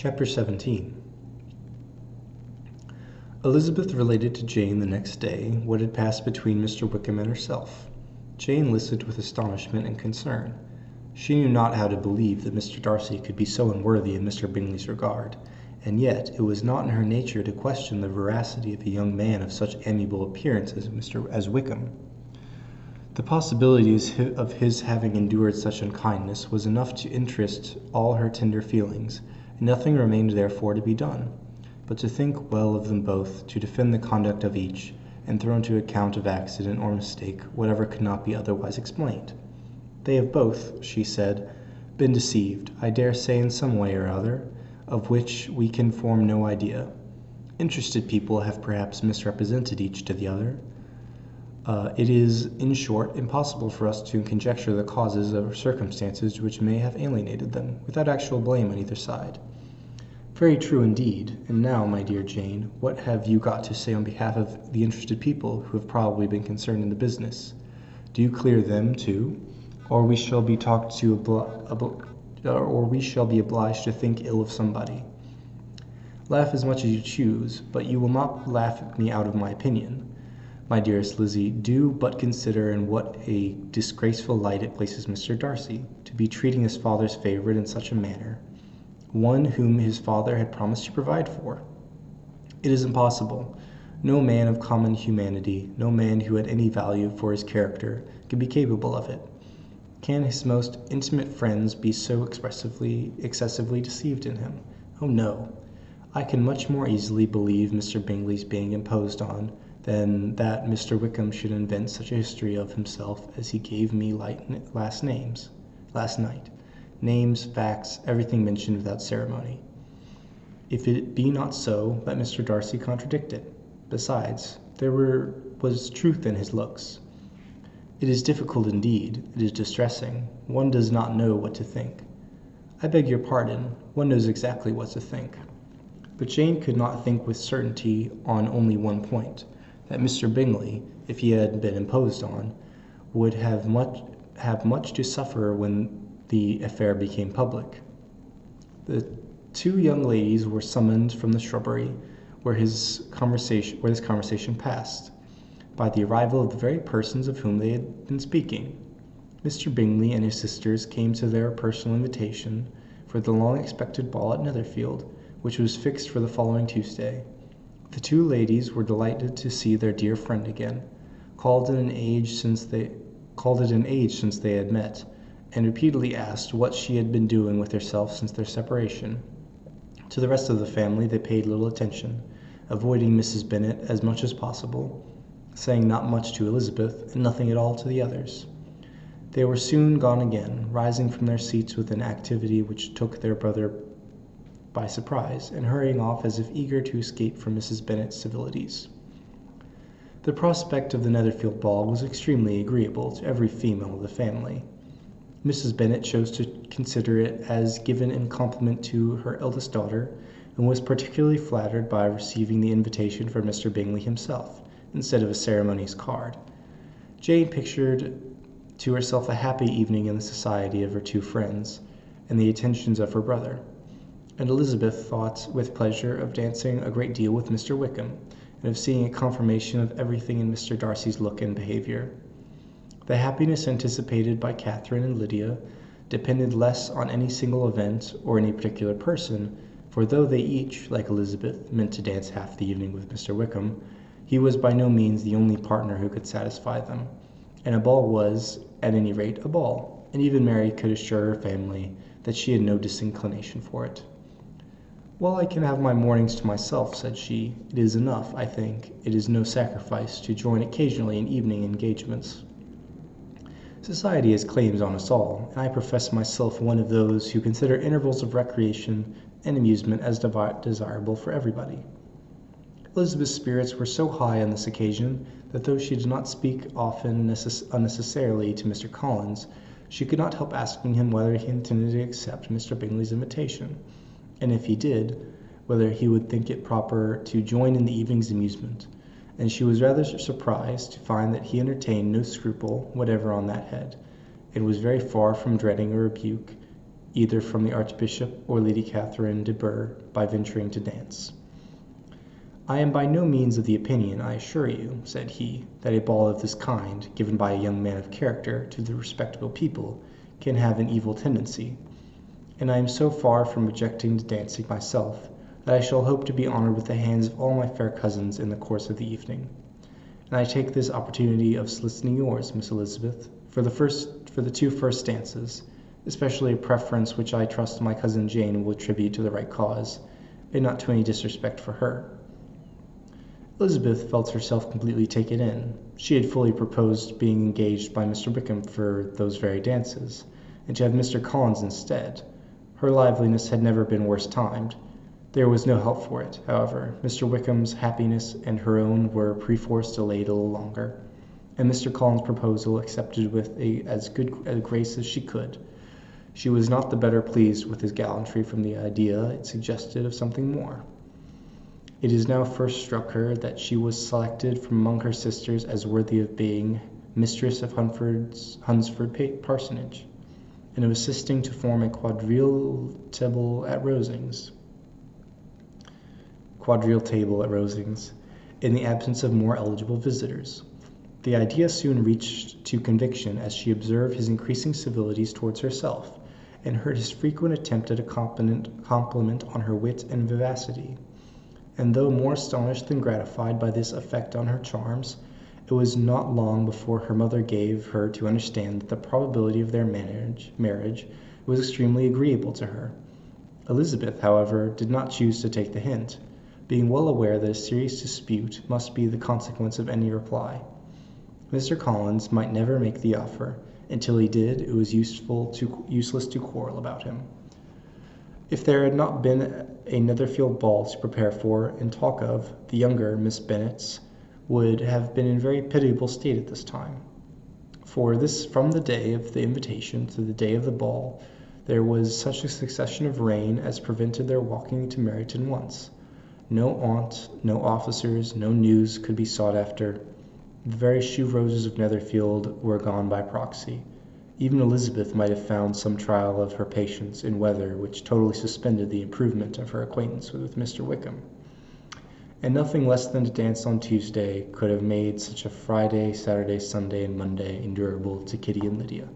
Chapter 17. Elizabeth related to Jane the next day what had passed between Mr. Wickham and herself. Jane listened with astonishment and concern. She knew not how to believe that Mr. Darcy could be so unworthy of Mr. Bingley's regard, and yet it was not in her nature to question the veracity of a young man of such amiable appearance as Wickham. The possibilities of his having endured such unkindness was enough to interest all her tender feelings, and nothing remained therefore to be done, but to think well of them both, to defend the conduct of each, and throw into account of accident or mistake whatever could not be otherwise explained. They have both, she said, been deceived, I dare say in some way or other, of which we can form no idea. Interested people have perhaps misrepresented each to the other. It is, in short, impossible for us to conjecture the causes or circumstances which may have alienated them, without actual blame on either side. Very true indeed. And now, my dear Jane, what have you got to say on behalf of the interested people who have probably been concerned in the business? Do you clear them too, or we shall be obliged to think ill of somebody? Laugh as much as you choose, but you will not laugh me out of my opinion. My dearest Lizzie, do but consider in what a disgraceful light it places Mr. Darcy, to be treating his father's favourite in such a manner, one whom his father had promised to provide for. It is impossible. No man of common humanity, no man who had any value for his character, could be capable of it. Can his most intimate friends be so excessively deceived in him? Oh no! I can much more easily believe Mr. Bingley's being imposed on, than that Mr. Wickham should invent such a history of himself as he gave me last night. Names, facts, everything mentioned without ceremony. If it be not so, let Mr. Darcy contradict it. Besides, there was truth in his looks. It is difficult indeed, it is distressing. One does not know what to think. I beg your pardon, one knows exactly what to think. But Jane could not think with certainty on only one point, that Mr. Bingley, if he had been imposed on, would have much to suffer when the affair became public. The two young ladies were summoned from the shrubbery where this conversation passed, by the arrival of the very persons of whom they had been speaking. Mr. Bingley and his sisters came to their personal invitation for the long-expected ball at Netherfield, which was fixed for the following Tuesday. The two ladies were delighted to see their dear friend again, called it an age since they had met, and repeatedly asked what she had been doing with herself since their separation. To the rest of the family they paid little attention, avoiding Mrs. Bennet as much as possible, saying not much to Elizabeth, and nothing at all to the others. They were soon gone again, rising from their seats with an activity which took their brother by surprise, and hurrying off as if eager to escape from Mrs. Bennet's civilities. The prospect of the Netherfield ball was extremely agreeable to every female of the family. Mrs. Bennet chose to consider it as given in compliment to her eldest daughter, and was particularly flattered by receiving the invitation from Mr. Bingley himself, instead of a ceremonious card. Jane pictured to herself a happy evening in the society of her two friends, and the attentions of her brother. And Elizabeth thought with pleasure of dancing a great deal with Mr. Wickham, and of seeing a confirmation of everything in Mr. Darcy's look and behaviour. The happiness anticipated by Catherine and Lydia depended less on any single event or any particular person, for though they each, like Elizabeth, meant to dance half the evening with Mr. Wickham, he was by no means the only partner who could satisfy them, and a ball was, at any rate, a ball, and even Mary could assure her family that she had no disinclination for it. Well, I can have my mornings to myself, said she. It is enough, I think. It is no sacrifice to join occasionally in evening engagements. Society has claims on us all, and I profess myself one of those who consider intervals of recreation and amusement as desirable for everybody. Elizabeth's spirits were so high on this occasion that though she did not speak often unnecessarily to Mr. Collins, she could not help asking him whether he intended to accept Mr. Bingley's invitation, and if he did, whether he would think it proper to join in the evening's amusement, and she was rather surprised to find that he entertained no scruple whatever on that head, and was very far from dreading a rebuke either from the Archbishop or Lady Catherine de Bourgh, by venturing to dance. "I am by no means of the opinion, I assure you," said he, "that a ball of this kind, given by a young man of character to the respectable people, can have an evil tendency, and I am so far from objecting to dancing myself, that I shall hope to be honoured with the hands of all my fair cousins in the course of the evening. And I take this opportunity of soliciting yours, Miss Elizabeth, for the two first dances, especially a preference which I trust my cousin Jane will attribute to the right cause, and not to any disrespect for her." Elizabeth felt herself completely taken in. She had fully proposed being engaged by Mr. Wickham for those very dances, and to have Mr. Collins instead. Her liveliness had never been worse timed. There was no help for it, however. Mr. Wickham's happiness and her own were perforce delayed a little longer, and Mr. Collins' proposal accepted with as good a grace as she could. She was not the better pleased with his gallantry from the idea it suggested of something more. It is now first struck her that she was selected from among her sisters as worthy of being mistress of Hunsford parsonage, and of assisting to form a quadrille table at Rosings, in the absence of more eligible visitors. The idea soon reached to conviction as she observed his increasing civilities towards herself, and heard his frequent attempt at a compliment on her wit and vivacity. And though more astonished than gratified by this effect on her charms, it was not long before her mother gave her to understand that the probability of their marriage was extremely agreeable to her. Elizabeth, however, did not choose to take the hint, being well aware that a serious dispute must be the consequence of any reply. Mr. Collins might never make the offer. Until he did, it was useless to quarrel about him. If there had not been a Netherfield ball to prepare for and talk of, the younger Miss Bennets would have been in a very pitiable state at this time. For this, from the day of the invitation to the day of the ball, there was such a succession of rain as prevented their walking to Meryton once. No aunt, no officers, no news could be sought after. The very shoe roses of Netherfield were gone by proxy. Even Elizabeth might have found some trial of her patience in weather which totally suspended the improvement of her acquaintance with Mr. Wickham. And nothing less than to dance on Tuesday could have made such a Friday, Saturday, Sunday, and Monday endurable to Kitty and Lydia.